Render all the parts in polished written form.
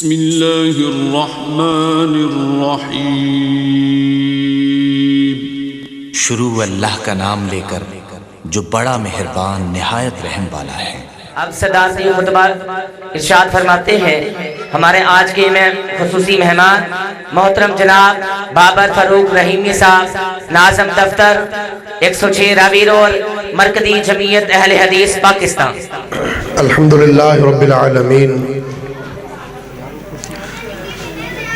بسم اللہ الرحمن الرحیم۔ شروع اللہ کا نام لے کر جو بڑا مہربان نہایت رحم والا ہے۔ اب صدارت یہ خطبہ ارشاد فرماتے ہیں ہمارے آج کے میں خصوصی مہمان محترم جناب بابر فاروق رحیمی صاحب، ناظم دفتر 106 راوی روڈ، مرکزی جمعیت اہل حدیث پاکستان۔ الحمدللہ رب العالمین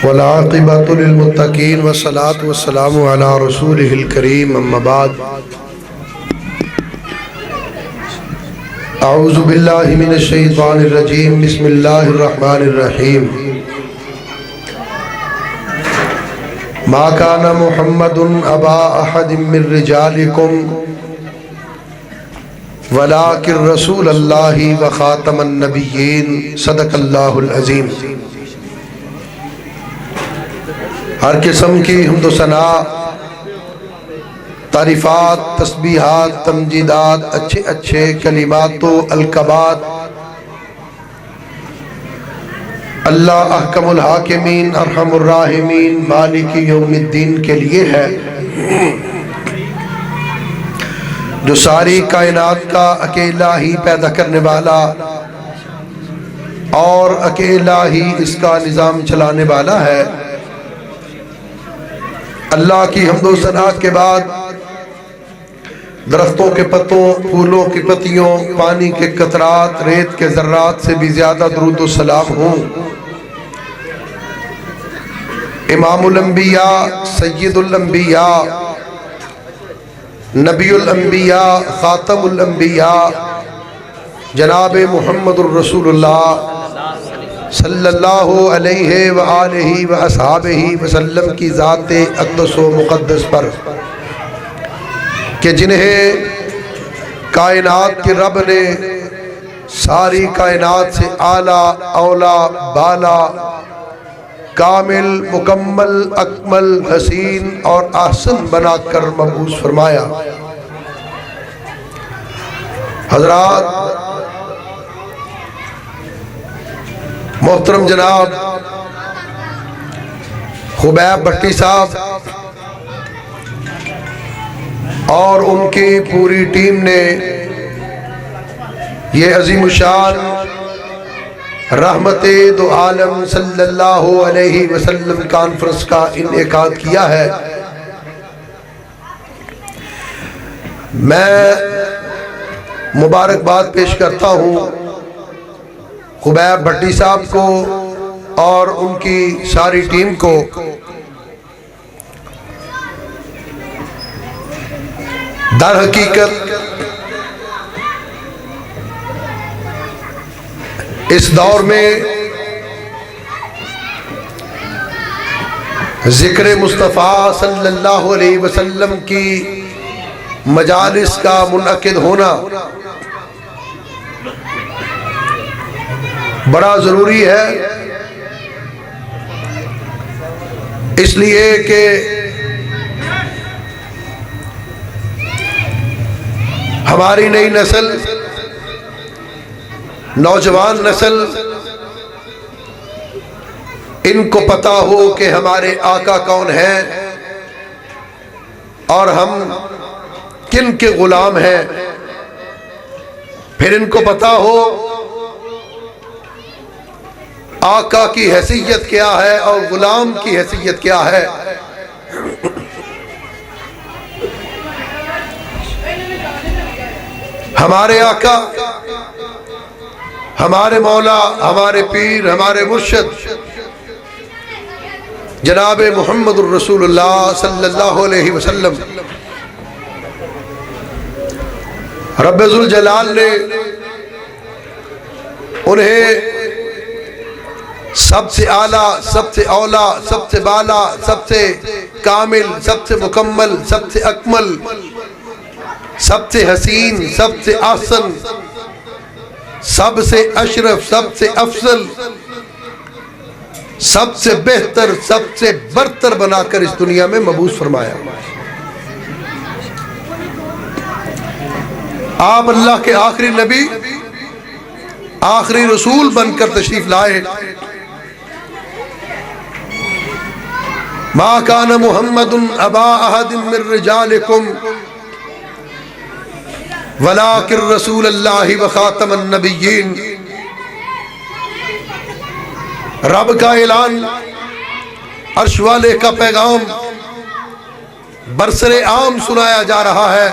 والعاقبۃ للمتقین والصلاۃ والسلام علی رسولہ الکریم، اما بعد، اعوذ باللہ من الشیطان الرجیم، بسم اللہ الرحمن الرحیم۔ ما کان محمد ابا احد من رجالکم ولکن رسول اللہ وخاتم النبیین، صدق اللہ العظیم۔ ہر قسم کی حمد و ثنا، تعریفات، تسبیحات، تمجیدات، اچھے اچھے کلمات و القابات اللہ احکم الحاکمین ارحم الراحمین مالک یوم الدین کے لیے ہے، جو ساری کائنات کا اکیلا ہی پیدا کرنے والا اور اکیلا ہی اس کا نظام چلانے والا ہے۔ اللہ کی حمد و ثنا کے بعد درختوں کے پتوں، پھولوں کی پتیوں، پانی کے قطرات، ریت کے ذرات سے بھی زیادہ درود و سلام ہوں امام الانبیاء، سید الانبیاء، نبی الانبیاء، خاتم الانبیاء، جناب محمد الرسول اللہ صلی اللہ علیہ وآلہ وآصحابہ وسلم کی ذات اقدس و مقدس پر، کہ جنہیں کائنات کے رب نے ساری کائنات سے اعلیٰ، اولا، بالا، کامل، مکمل، اکمل، حسین اور احسن بنا کر مبعوث فرمایا۔ حضرات، محترم جناب خبیب بھٹی صاحب اور ان کی پوری ٹیم نے یہ عظیم الشان رحمت دو عالم صلی اللہ علیہ وسلم کانفرنس کا انعقاد کیا ہے۔ میں مبارکباد پیش کرتا ہوں خبیب بھٹی صاحب کو اور ان کی ساری ٹیم کو۔ در حقیقت اس دور میں ذکر مصطفیٰ صلی اللہ علیہ وسلم کی مجالس کا منعقد ہونا بڑا ضروری ہے، اس لیے کہ ہماری نئی نسل، نوجوان نسل، ان کو پتا ہو کہ ہمارے آقا کون ہیں اور ہم کن کے غلام ہیں، پھر ان کو پتا ہو آقا کی حیثیت کیا ہے اور غلام کی حیثیت کیا ہے۔ ہمارے آقا، ہمارے مولا، ہمارے پیر، ہمارے مرشد جناب محمد الرسول اللہ صلی اللہ علیہ وسلم، رب ذوالجلال نے انہیں سب سے اعلیٰ، سب سے اولا، سب سے بالا، سب سے کامل، سب سے مکمل، سب سے اکمل، سب سے حسین، سب سے احسن، سب سے اشرف، سب سے افضل، سب سے بہتر، سب سے برتر بنا کر اس دنیا میں مبعوث فرمایا۔ آپ اللہ کے آخری نبی، آخری رسول بن کر تشریف لائے، ما کان محمد ابا احد من رجالکم ولکن رسول اللہ وخاتم النبیین۔ رب کا اعلان، عرش والے کا پیغام برسر عام سنایا جا رہا ہے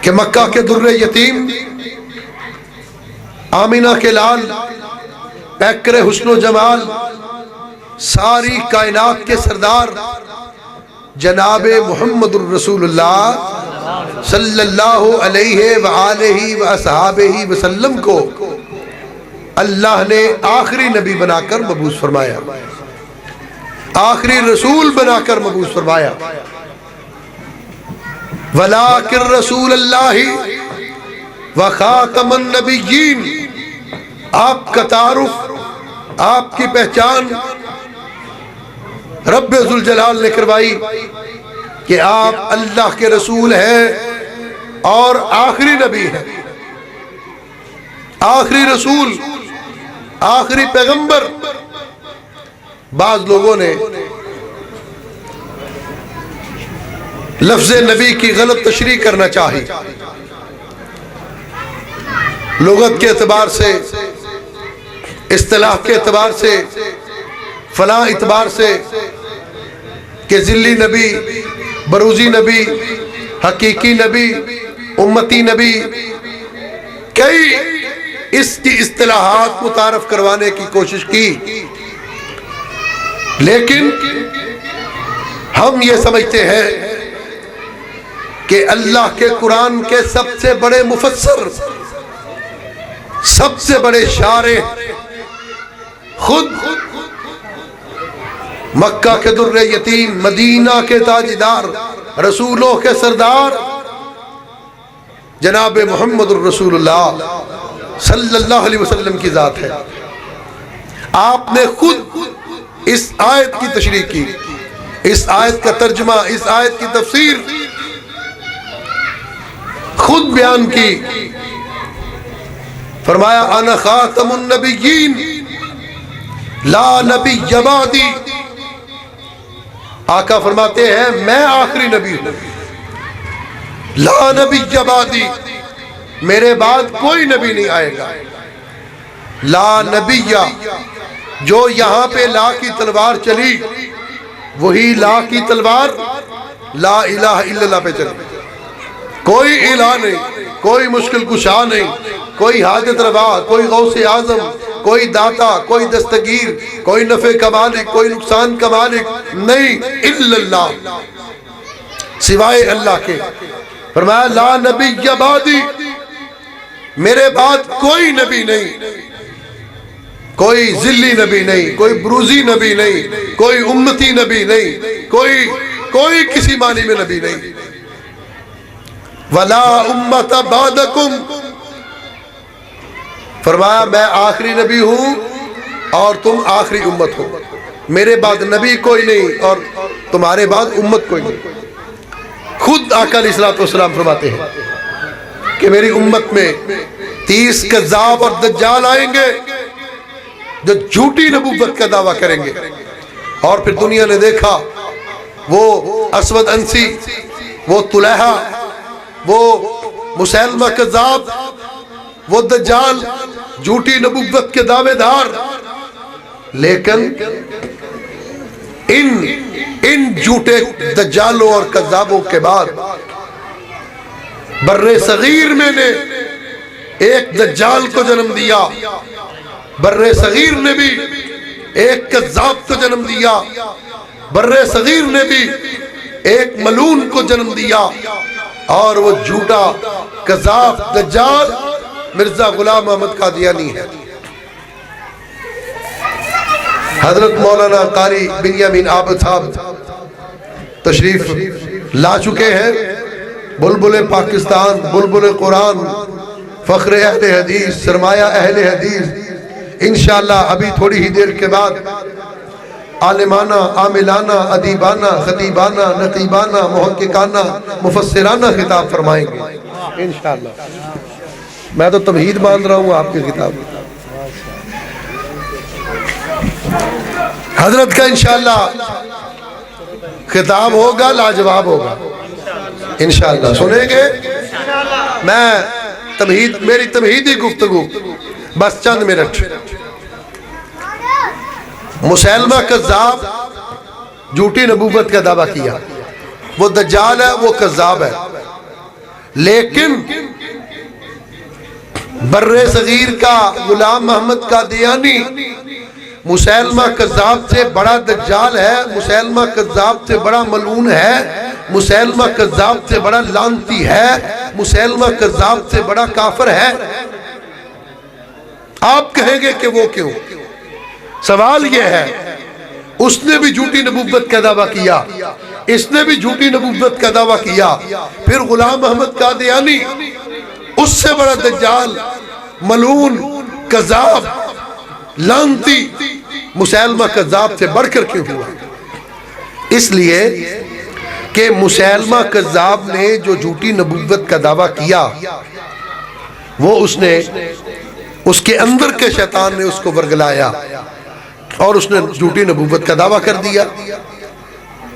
کہ مکہ کے در یتیم، آمینہ کے لال، پیکر حسن و جمال، ساری کائنات کے سردار جناب محمد الرسول اللہ صلی اللہ علیہ وآلہ وصحابہ وسلم کو اللہ نے آخری نبی بنا کر مبعوث فرمایا، آخری رسول بنا کر مبعوث فرمایا۔ وَلَٰكِن رسول اللہ وخاتم النبیین، آپ کا تعارف، آپ کی پہچان رب ذوالجلال نے کروائی کہ آپ اللہ کے رسول ہیں اور آخری نبی ہیں، آخری رسول، آخری پیغمبر۔ بعض لوگوں نے لفظ نبی کی غلط تشریح کرنا چاہی، لغت کے اعتبار سے، اصطلاح کے اعتبار سے، فلاں اعتبار سے، کہ ذلی نبی، بروزی نبی، حقیقی نبی، امتی نبی، کئی اس کی اصطلاحات متعارف کروانے کی کوشش کی، لیکن ہم یہ سمجھتے ہیں کہ اللہ کے قرآن کے سب سے بڑے مفسر، سب سے بڑے شارح، خود مکہ کے در یتیم، مدینہ کے تاجدار، رسولوں کے سردار جناب محمد الرسول اللہ صلی اللہ علیہ وسلم کی ذات ہے۔ آپ نے خود اس آیت کی تشریح کی، اس آیت کا ترجمہ، اس آیت کی تفسیر خود بیان کی۔ فرمایا انا خاتم النبیین لا نبی بعدی، آقا فرماتے ہیں میں آخری نبی ہوں، لا نبی بعدی، میرے بعد کوئی نبی نہیں آئے گا۔ لا نبی، جو یہاں پہ لا کی تلوار چلی وہی لا کی تلوار لا الہ الا اللہ پہ چلی، کوئی الہ نہیں، کوئی مشکل کشا نہیں، کوئی حاجت روا، کوئی غوث اعظم، کوئی داتا، کوئی دستگیر، کوئی نفع کا مالک، کوئی نقصان کا مالک نہیں، الا اللہ، سوائے اللہ کے۔ فرمایا لا نبی بعدی، میرے بعد کوئی نبی نہیں، کوئی ذلی نبی نہیں، کوئی بروزی نبی نہیں، کوئی امتی نبی نہیں، کوئی کسی معنی میں نبی نہیں۔ وَلَا أُمَّةَ بَعْدَكُمْ، فرمایا میں آخری نبی ہوں اور تم آخری امت ہو، میرے بعد نبی کوئی نہیں اور تمہارے بعد امت کوئی نہیں۔ خود آقا علیہ السلام فرماتے ہیں کہ میری امت میں 30 کذاب اور دجال آئیں گے جو جھوٹی نبوت کا دعویٰ کریں گے، اور پھر دنیا نے دیکھا وہ اسود انسی، وہ طلحہ، وہ مسیلمہ کذاب، وہ دجال، جھوٹی نبوت کے دعوے دار، لیکن ان جھوٹے دجالوں اور کذابوں کے بعد بر صغیر میں نے ایک دجال کو جنم دیا، بر صغیر نے بھی ایک کذاب کو جنم دیا، بر صغیر نے بھی ایک ملعون کو جنم دیا، اور وہ جھوٹا کذاب دجال مرزا غلام احمد قادیانی ہے۔ حضرت مولانا قاری بنیامین عابد صاحب تشریف لا چکے ہیں، بلبل پاکستان، بلبل قرآن، فخر اہل حدیث، سرمایہ اہل حدیث۔ انشاءاللہ ابھی تھوڑی ہی دیر کے بعد عالمانہ، عاملانہ، ادیبانہ، خطیبانہ، نقیبانہ، محققانہ، مفسرانہ خطاب فرمائیں گے انشاءاللہ۔ میں تو تمہید باندھ رہا ہوں آپ کی خطاب۔ حضرت کا انشاءاللہ خطاب ہوگا، لاجواب ہوگا انشاءاللہ، سنیں گے؟ میری تمہیدی گفتگو بس چند منٹ۔ مسیلمہ کذاب جھوٹی نبوت کا دعویٰ کیا، وہ دجال ہے، وہ کذاب ہے، لیکن بر صغیر کا غلام محمد قادیانی مسیلمہ کذاب سے بڑا دجال ہے، مسیلمہ کذاب سے بڑا ملعون ہے، مسیلمہ کذاب سے بڑا لعنتی ہے، مسیلمہ کذاب سے بڑا کافر ہے۔ آپ کہیں گے کہ وہ کیوں؟ سوال یہ ہے، اس نے بھی جھوٹی نبوت کا دعویٰ کیا، اس نے بھی جھوٹی نبوت کا دعویٰ کیا، پھر غلام محمد قادیانی اس سے بڑا دجال، ملعون، کذاب، لعنتی مسیلمہ کذاب سے بڑھ کر کیوں ہوا؟ اس لیے کہ مسیلمہ کذاب نے جو جھوٹی نبوت کا دعویٰ کیا، وہ اس کے اندر کے شیطان نے اس کو ورگلایا اور اس نے جھوٹی نبوت کا دعویٰ کر دیا۔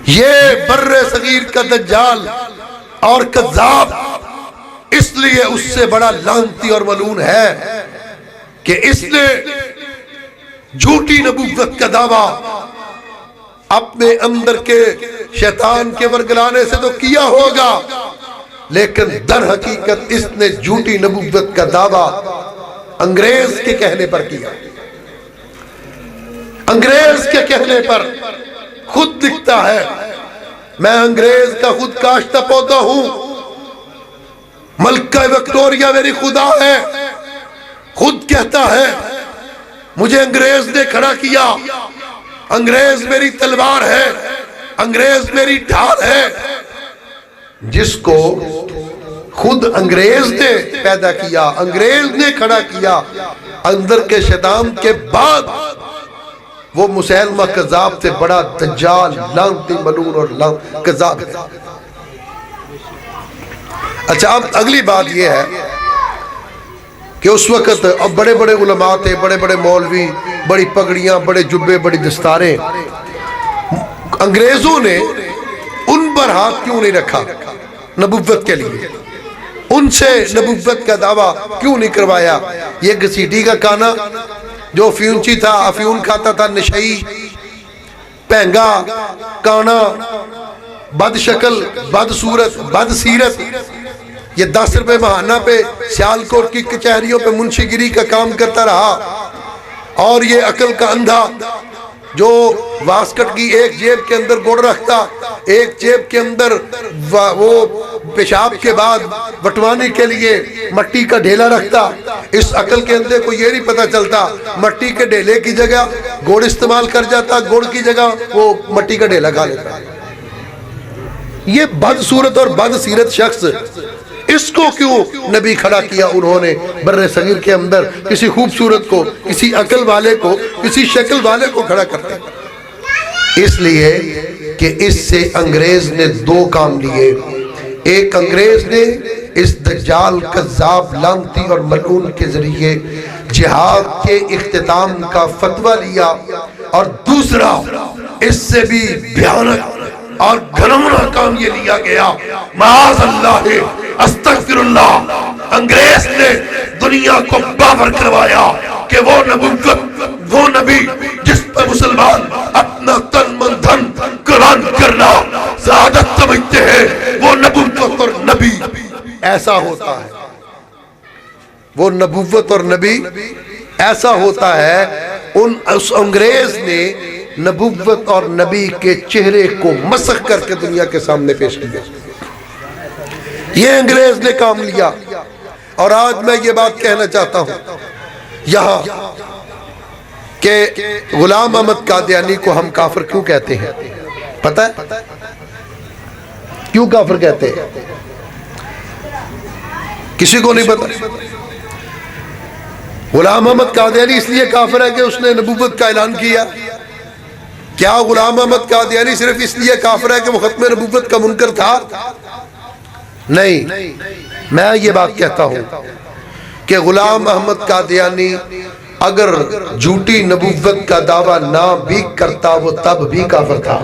یہ بر صغیر کا دجال اور کذاب اس لیے اس سے بڑا لعنتی اور ملعون ہے کہ اس نے جھوٹی نبوت کا دعویٰ اپنے اندر کے شیطان کے ورگلانے سے تو کیا ہوگا، لیکن در حقیقت اس نے جھوٹی نبوت کا دعویٰ انگریز کے کہنے پر کیا۔ انگریز کے کہنے پر خود دکھتا ہے، میں انگریز کا خود کاشتہ پودا ہوں، ملکہ وکٹوریا میری خدا ہے، خود کہتا ہے مجھے انگریز نے کھڑا کیا، انگریز میری تلوار ہے، انگریز میری ڈھال ہے۔ جس کو خود انگریز نے پیدا کیا، انگریز نے کھڑا کیا، اندر کے شیطان کے بعد وہ مسیلمہ کذاب سے بڑا دجال، لعنتی، ملعون اور کذاب ہے۔ اچھا، اب اگلی بات یہ ہے کہ اس وقت اب بڑے بڑے علماء تھے، بڑے بڑے مولوی، بڑی پگڑیاں، بڑے جبے، بڑی دستاریں، انگریزوں نے ان پر ہاتھ کیوں نہیں رکھا نبوت کے لیے؟ ان سے نبوت کا دعویٰ کیوں نہیں کروایا؟ یہ گھسیٹی کا کانا جو افیونچی تھا، افیون کھاتا تھا، نشئی، پہنگا، کانا، بد شکل، بد صورت، بد سیرت، یہ 10 روپے ماہانہ پہ سیالکوٹ کی کچہریوں پہ منشی گیری کا کام کرتا رہا، اور یہ عقل کا اندھا جو واسکٹ کی ایک جیب کے اندر گڑ رکھتا، ایک جیب کے اندر وہ پیشاب کے بعد بٹوانے کے لیے مٹی کا ڈھیلا رکھتا، اس عقل کے اندھے کو یہ نہیں پتا چلتا، مٹی کے ڈھیلے کی جگہ گڑ استعمال کر جاتا، گڑ کی جگہ وہ مٹی کا ڈھیلا کھا لیتا۔ یہ بد صورت اور بد سیرت شخص، اس کو کیوں نبی کھڑا کیا انہوں نے بر صغیر کے اندر؟ کسی خوبصورت کو، کسی عقل والے کو، کسی شکل والے کو کھڑا کرتے، اس لیے کہ اس سے انگریز نے 2 کام لیے۔ ایک، انگریز نے اس دجال، کذاب، لعنتی اور ملعون کے ذریعے جہاد کے اختتام کا فتویٰ لیا، اور دوسرا اس سے بھی بھیانک اور گھناؤنا کام یہ لیا گیا، معاذ اللہ، استغفر اللہ، انگریز نے دنیا کو باور کروایا کہ وہ نبوت، وہ نبی جس پر مسلمان اپنا تن من دھن قربان کرنا سعادت سمجھتے ہیں، وہ نبوت اور نبی ایسا ہوتا ہے، وہ نبوت اور نبی ایسا ہوتا ہے۔ اس انگریز نے نبوت اور نبی کے چہرے کو مسخ کر کے دنیا کے سامنے پیش کیا، یہ انگریز نے کام لیا۔ اور آج میں یہ بات کہنا چاہتا ہوں یہاں کہ غلام محمد قادیانی کو ہم کافر کیوں کہتے ہیں؟ پتہ ہے کیوں کافر کہتے ہیں؟ کسی کو نہیں پتا؟ غلام محمد قادیانی اس لیے کافر ہے کہ اس نے نبوت کا اعلان کیا؟ کیا غلام محمد قادیانی صرف اس لیے کافر ہے کہ وہ ختم نبوت کا منکر تھا؟ نہیں، میں یہ بات کہتا ہوں کہ غلام محمد قادیانی اگر جھوٹی نبوت کا دعویٰ نہ بھی کرتا وہ تب بھی کافر تھا،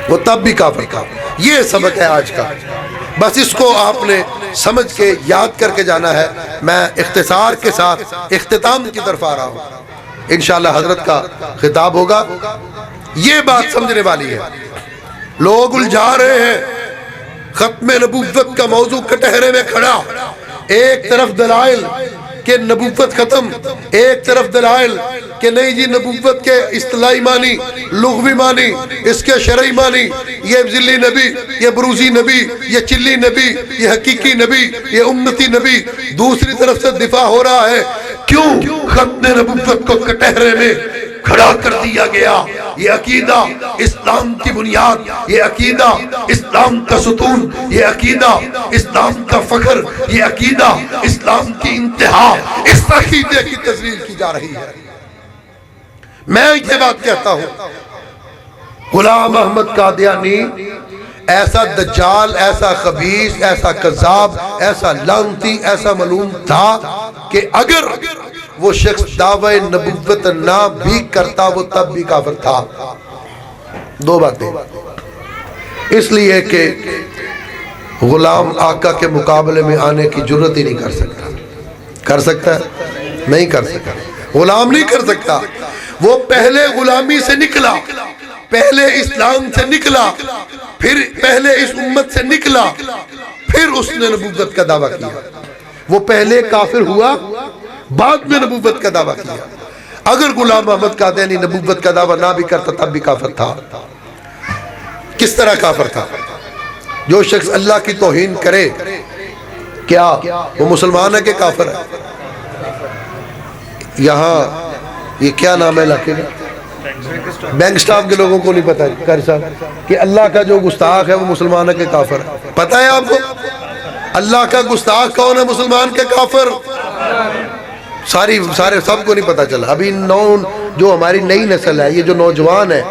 وہ تب بھی کافر تھا۔ یہ سبق ہے آج کا، بس اس کو آپ نے سمجھ کے یاد کر کے جانا ہے۔ میں اختصار کے ساتھ اختتام کی طرف آ رہا ہوں، انشاءاللہ حضرت کا خطاب ہوگا۔ یہ بات سمجھنے والی ہے، لوگ الجھا رہے ہیں ختم نبوت کا موضوع کٹہرے میں کھڑا، ایک طرف دلائل کہ نبوت ختم، ایک طرف دلائل کہ نہیں جی نبوت کے اصطلاحی معنی، لغوی معنی، اس کے شرعی معنی، یہ ذلی نبی، یہ بروزی نبی، یہ چلی نبی، یہ حقیقی نبی، یہ امتی نبی۔ دوسری طرف سے دفاع ہو رہا ہے کیوں ختم نبوت کو کٹہرے میں کھڑا کر دیا گیا۔ یہ عقیدہ اسلام کی بنیاد، یہ عقیدہ اسلام کا ستون، یہ عقیدہ اسلام کا فخر، یہ عقیدہ اسلام کی انتہا، اس عقیدے کی تذلیل کی جا رہی ہے۔ میں یہ بات کہتا ہوں، غلام احمد قادیانی ایسا دجال، ایسا خبیث، ایسا کذاب، ایسا لعنتی، ایسا ملعون تھا کہ اگر وہ شخص دعوی نبوت نہ بھی کرتا وہ تب بھی کافر تھا۔ دو باتیں، اس لیے کہ غلام آقا کے مقابلے میں آنے کی جرت ہی نہیں کر سکتا۔ کر سکتا ہے؟ نہیں کر سکتا، غلام نہیں کر سکتا۔ وہ پہلے غلامی سے نکلا، پہلے اسلام سے نکلا، پھر پہلے اس امت سے نکلا، پھر اس نے نبوت کا دعویٰ کیا۔ وہ پہلے کافر ہوا، بعد میں نبوت کا دعویٰ کیا۔ اگر غلام احمد قادیانی نبوت کا دعویٰ نہ بھی کرتا تب بھی کافر تھا۔ کس طرح کافر تھا؟ جو شخص اللہ کی توہین کرے کیا وہ مسلمان ہے کہ کافر ہے؟ یہاں یہ کیا نام ہے علاقے کا؟ بینک سٹاف کے لوگوں کو نہیں پتا قاری صاحب کہ اللہ کا جو گستاخ ہے وہ مسلمان ہے کہ کافر ہے؟ پتا ہے آپ کو اللہ کا گستاخ کون ہے، مسلمان کے کافر؟ سارے سب کو نہیں پتا چلا۔ ابھی جو ہماری نئی نسل ہے، یہ جو نوجوان ہے،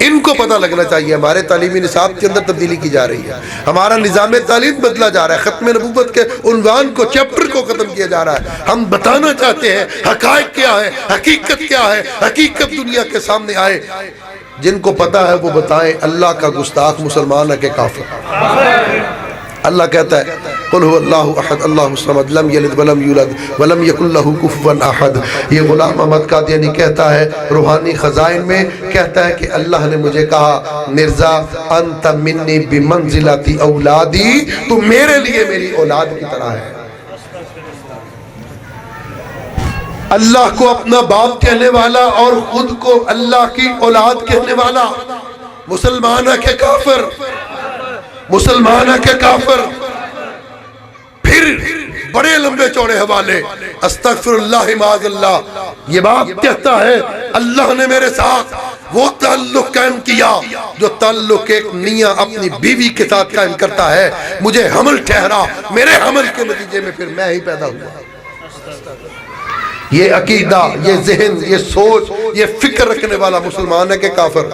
ان کو پتہ لگنا چاہیے۔ ہمارے تعلیمی نصاب کے اندر تبدیلی کی جا رہی ہے، ہمارا نظام تعلیم بدلا جا رہا ہے، ختم نبوت کے عنوان کو، چیپٹر کو ختم کیا جا رہا ہے۔ ہم بتانا چاہتے ہیں حقائق کیا ہے، حقیقت کیا ہے، حقیقت دنیا کے سامنے آئے۔ جن کو پتا ہے وہ بتائیں اللہ کا گستاخ مسلمان ہے کہ کافر؟ اللہ کہتا ہے قل هو اللہ احد اللہ الصمد لم یلد ولم یولد ولم یکن لہ کفوا احد۔ یہ غلام احمد قادیانی کہتا ہے روحانی خزائن میں، کہتا ہے کہ اللہ نے مجھے کہا مرزا انت منی بمنزلت اولادی، تو میرے لیے میری اولاد کی طرح ہے۔ اللہ کو اپنا باپ کہنے والا اور خود کو اللہ کی اولاد کہنے والا مسلمان ہے کہ کافر؟ مسلمان ہے کہ کافر؟ پھر بڑے لمبے چوڑے حوالے، استغفر اللہ معاذ اللہ۔ یہ بات کہتا ہے اللہ نے میرے ساتھ وہ تعلق قائم کیا جو تعلق ایک میاں اپنی بیوی کے ساتھ قائم کرتا ہے۔ مجھے حمل ٹھہرا، میرے حمل کے نتیجے میں پھر میں ہی پیدا ہوا۔ یہ عقیدہ، یہ ذہن، یہ سوچ، یہ فکر رکھنے والا مسلمان ہے کہ کافر؟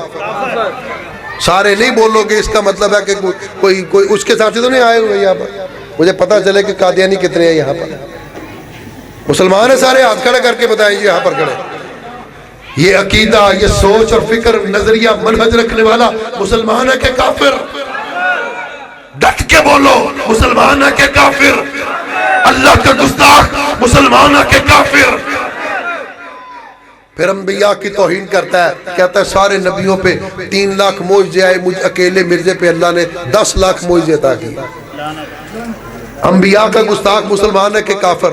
سارے نہیں بولو گے، اس کا مطلب ہے کہ کوئی اس کے ساتھی تو نہیں آئے ہوئے یہاں پر۔ مجھے پتا چلے کہ قادیانی کتنے ہیں یہاں پر۔ مسلمان ہیں سارے؟ ہاتھ کھڑے کر کے بتائیں یہاں پر کھڑے۔ یہ عقیدہ، یہ سوچ اور فکر، نظریہ، منہج رکھنے والا مسلمان ہے کہ کافر؟ ڈٹ کے بولو، مسلمان ہے کہ کافر؟ اللہ کا گستاخ مسلمان ہے کہ کافر؟ پھر انبیاء کی توہین کرتا ہے، کہتا ہے سارے نبیوں پہ 3 لاکھ معجزے آئے، مجھ اکیلے مرزے پہ اللہ نے 10 لاکھ معجزے عطا کی۔ انبیاء کا گستاخ مسلمان ہے کہ کافر؟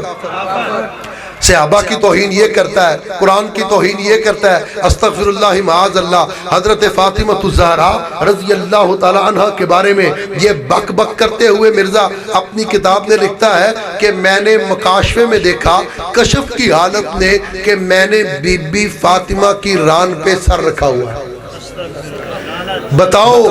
صحابہ کی توہین یہ کرتا ہے، قرآن کی توہین یہ کرتا ہے، استغفر اللہ معاذ اللہ۔ حضرت فاطمہ الزہرا رضی اللہ تعالی عنہ کے بارے میں یہ بک بک کرتے ہوئے مرزا اپنی کتاب میں لکھتا ہے کہ میں نے مکاشفے میں دیکھا کشف کی حالت میں کہ میں نے بی بی فاطمہ کی ران پہ سر رکھا ہوا ہے۔ بتاؤ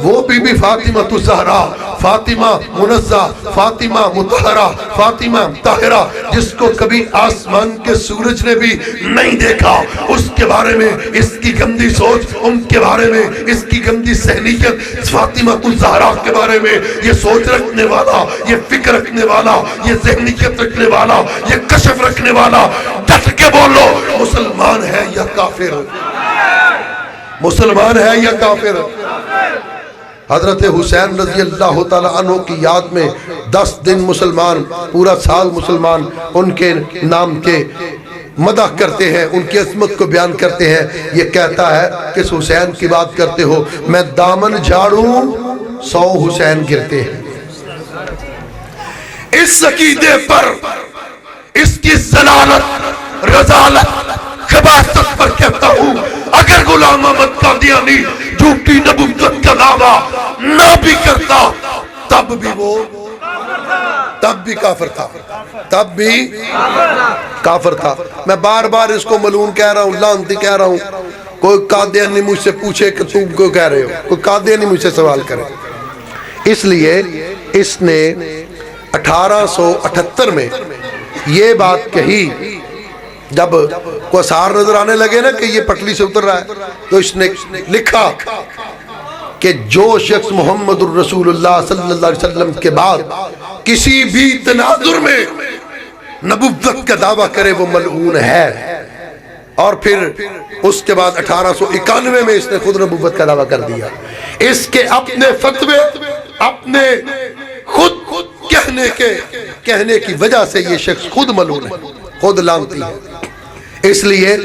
وہ بی بی فاطمہ الزہرا فاطمہ منزہ، فاطمہ مطہرہ، فاطمہ طاہرہ، جس کو کبھی آسمان کے سورج نے بھی نہیں دیکھا، اس کے بارے میں اس کی گندی سوچ، ان کے بارے میں اس کی گندی ذہنیت، فاطمہ الزہرا کے بارے میں یہ سوچ رکھنے والا، یہ فکر رکھنے والا، یہ ذہنیت رکھنے والا، یہ کشف رکھنے والا، ڈٹ کے بولو مسلمان ہے یا کافر؟ مسلمان ہے یا کافر؟ حضرت حسین رضی اللہ تعالیٰ عنہ کی یاد میں 10 دن مسلمان، پورا سال مسلمان ان کے نام کے مدح کرتے ہیں، ان کی عظمت کو بیان کرتے ہیں۔ یہ کہتا ہے کہ اس حسین کی بات کرتے ہو، میں دامن جھاڑوں 100 حسین گرتے ہیں۔ اس عقیدے پر، اس کی ضلالت، رذالت، خباثت پر کہتا ہوں، اگر غلام احمد قادیانی جھوٹی نبوت کا دعویٰ نہ بھی کرتا، تب بھی وہ کافر تھا، تب بھی کافر تھا۔ میں بار بار اس کو ملعون کہہ رہا ہوں، لعنتی کہہ رہا ہوں۔ کوئی قادیانی مجھ سے پوچھے کہ تم کیوں کہہ رہے ہو، کوئی قادیانی مجھ سے سوال کرے۔ اس لیے اس نے 1878 میں یہ بات کہی، جب کوئی اثار نظر آنے لگے نا کہ یہ پٹلی سے اتر رہا ہے، تو اس نے لکھا کہ جو شخص محمد الرسول اللہ صلی اللہ علیہ وسلم کے بعد کسی بھی تناظر میں نبوت کا دعویٰ کرے وہ ملعون ہے۔ اور پھر اس کے بعد 1891 میں اس نے خود نبوت کا دعویٰ کر دیا۔ اس کے اپنے فتوے، اپنے خود کہنے کی وجہ سے یہ شخص خود ملعون ہے، خود لعنتی ہے۔ اس لیے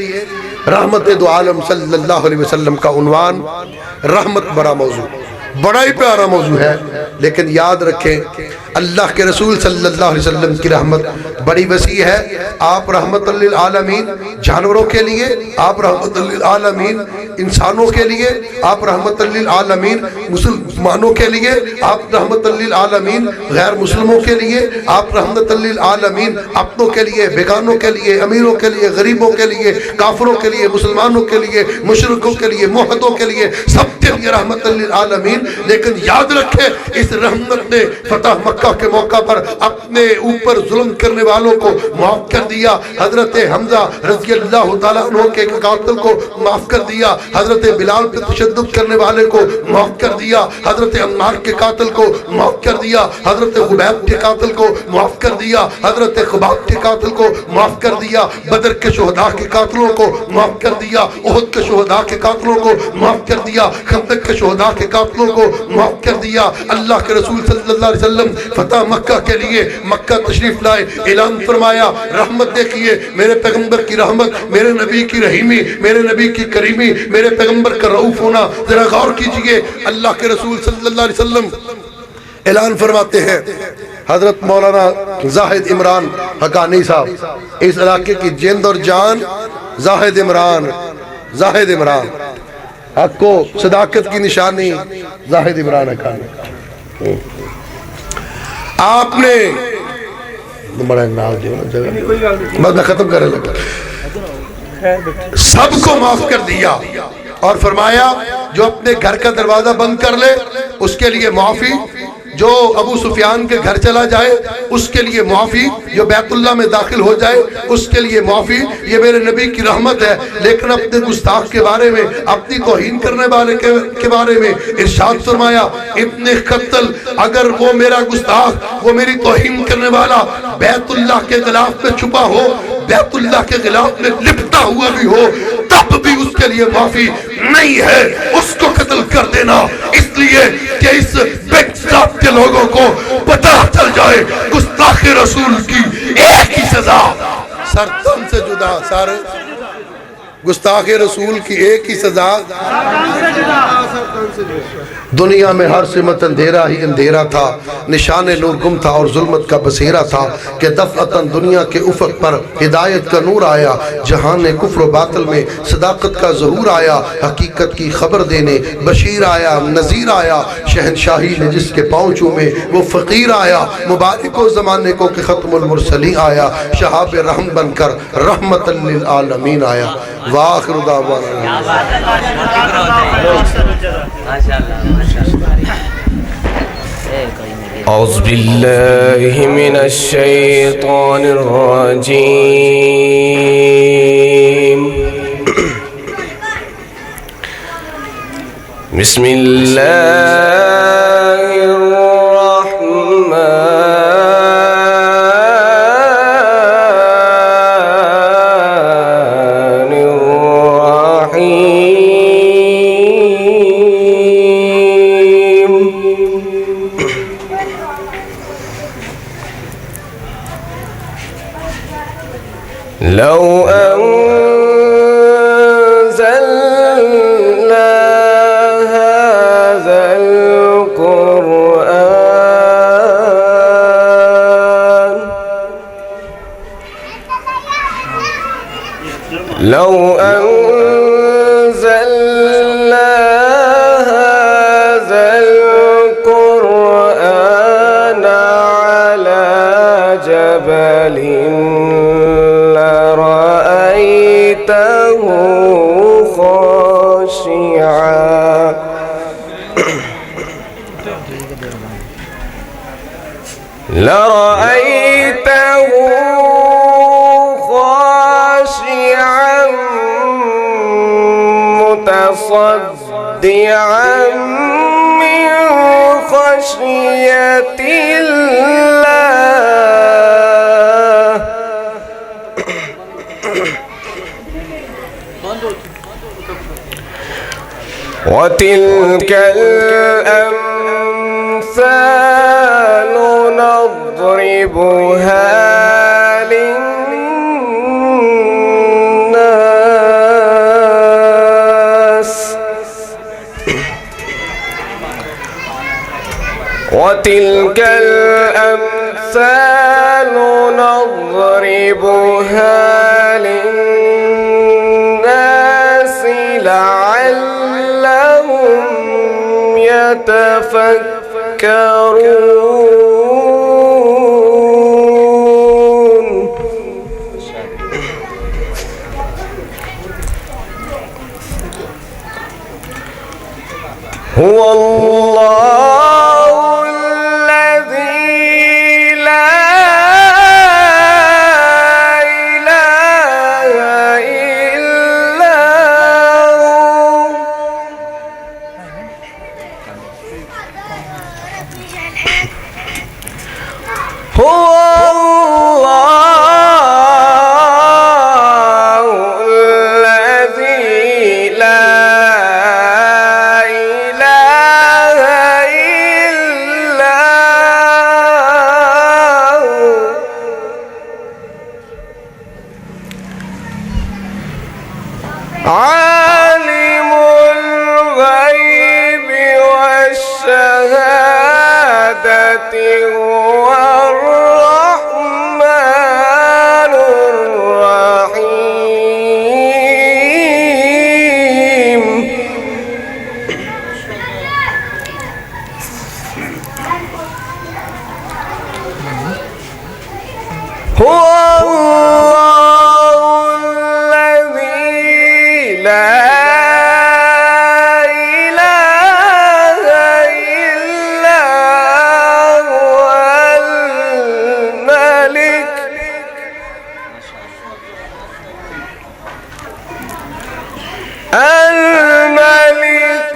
رحمت دو عالم صلی اللہ علیہ وسلم کا عنوان رحمت بڑا موضوع، بڑا ہی پیارا موضوع ہے، لیکن یاد رکھیں اللہ کے رسول صلی اللہ علیہ وسلم کی رحمت بڑی وسیع ہے۔ آپ رحمت للعالمین جانوروں کے لیے، آپ رحمت للعالمین انسانوں کے لیے، آپ رحمت للعالمین مسلمانوں کے لیے، آپ رحمت للعالمین غیر مسلموں کے لیے، آپ رحمت للعالمین اپنوں کے لیے، بیگانوں کے لیے، امیروں کے لیے، غریبوں کے لیے، کافروں کے لیے، مسلمانوں کے لیے، مشرکوں کے لیے، موحدوں کے لیے، سب کے لیے رحمت للعالمین۔ لیکن یاد رکھیں اس رحمت نے فتح مکہ کے موقع پر اپنے اوپر ظلم کرنے والوں کو معاف کر دیا۔ حضرت حمزہ رضی اللہ تعالیٰ عنہ کے قاتل کو معاف کر دیا، حضرت بلال پہ تشدد کرنے والے کو معاف کر دیا، حضرت عمار کے قاتل کو معاف کر دیا، حضرت خبیب کے قاتل کو معاف کر دیا، حضرت خباب کے قاتل کو معاف کر دیا، بدر کے شہداء کے قاتلوں کو معاف کر دیا، احد کے شہداء کے قاتلوں کو معاف کر دیا، خندق کے شہداء کے قاتلوں کو معاف کر دیا۔ اللہ کے رسول صلی اللہ علیہ وسلم فتح مکہ کے لیے مکہ تشریف لائے، اعلان فرمایا رحمت دیکھیے میرے پیغمبر کی رحمت، میرے نبی کی رحیمی، میرے نبی کی کریمی، میرے پیغمبر کا رؤوف ہونا۔ ذرا غور کیجئے، اللہ کے رسول صلی اللہ علیہ وسلم اعلان فرماتے ہیں۔ حضرت مولانا زاہد عمران حقانی صاحب، اس علاقے کی جند اور جان زاہد عمران حق کو صداقت کی نشانی زاہد عمران حقانی۔ آپ نے بڑا نام جو بس میں ختم کرنے لگا، سب کو معاف کر دیا اور فرمایا جو اپنے گھر کا دروازہ بند کر لے اس کے لیے معافی، جو ابو سفیان کے گھر چلا جائے اس کے لیے معافی، جو بیت اللہ میں داخل ہو جائے اس کے لیے معافی۔ یہ میرے نبی کی رحمت ہے۔ لیکن اپنے گستاخ کے بارے میں، اپنی توہین کرنے والے کے بارے میں ارشاد فرمایا ابن قتل، اگر وہ میرا گستاخ، وہ میری توہین کرنے والا بیت اللہ کے غلاف میں چھپا ہو، بیت اللہ کے غلاف میں لپٹا ہوا بھی ہو، تب بھی اس کے لیے معافی نہیں ہے، اس کو قتل کر دینا، اس لیے کہ اس بیکسٹاپ کے لوگوں کو پتہ چل جائے گستاخ رسول کی ایک ہی سزا، سر تن سے جدا، سر گستاخ رسول کی ایک ہی سزا، دنیا میں ہر سمت اندھیرا ہی اندھیرا تھا، نشان نور گم تھا اور ظلمت کا بسیرا تھا، کہ دفعتاً دنیا کے افق پر ہدایت کا نور آیا، جہان کفر و باطل میں صداقت کا ظہور آیا، حقیقت کی خبر دینے بشیر آیا، نذیر آیا، شہنشاہی نے جس کے پاؤں چومے وہ فقیر آیا، مبارک و زمانے کو کہ ختم المرسلین آیا، شہاب رحم بن کر رحمت للعالمین آیا۔ وآخر دعوانا ماشاءاللہ أعوذ بالله من الشيطان الرجيم. بسم الله الرحمن الرحيم. لو أنزلنا هذا القرآن لو أنزلنا هذا القرآن على جبل لرأيته خاشعا متصدعا من خشية الله. وتلك الأمثال نضربها للناس وتلك الأمثال نضربها للناس لعلهم يتفكرون. هو الله الذي لا إله إلا هو. هو الله الذي لا عالم الغيب والشهادة هو الرحمن الرحيم. هو الملك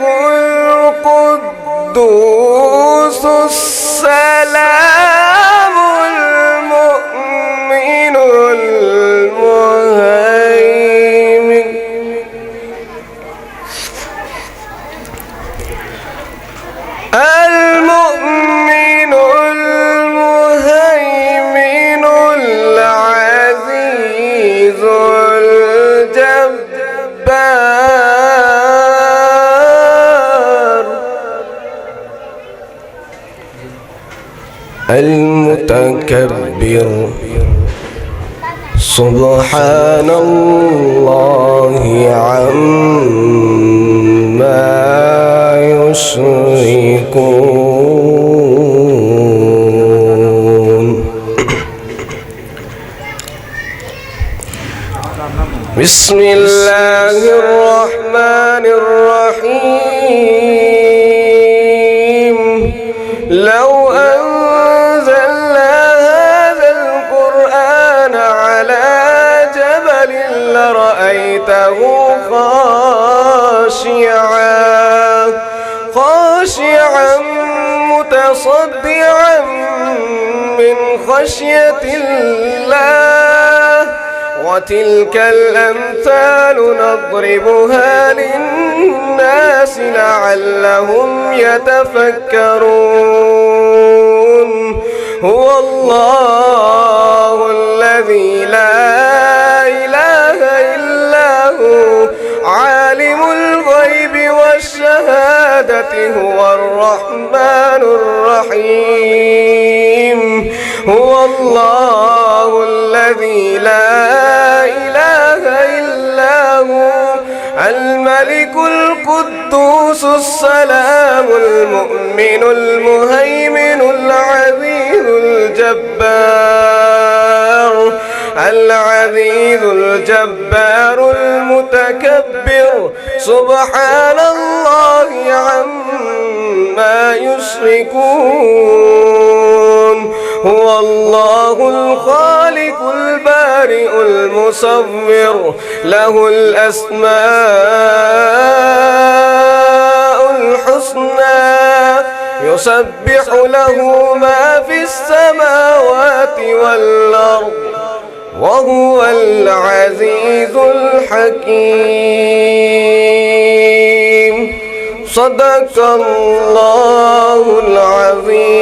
القدوس السلام المؤمن المهيمن المؤمن المهيمن العزيز الجبار المتكبر سبحان الله عما يشركون. بسم الله الرحمن الرحيم. لو رأيته خاشعا متصدعا من خشية الله وتلك الأمثال نضربها للناس لعلهم يتفكرون هو الله الذي لا إله إلا هو عالم الغيب والشهادة هو الرحمن الرحيم هو الله الذي لا إله إلا هو الملك القدوس السلام المؤمن المهيمن العزيز الجبار المتكبر سبحان الله عما يشركون هو الله الخالق البارئ المصور له الأسماء الحسنى يسبح له ما في السماوات والأرض وهو العزيز الحكيم صدق الله العظيم.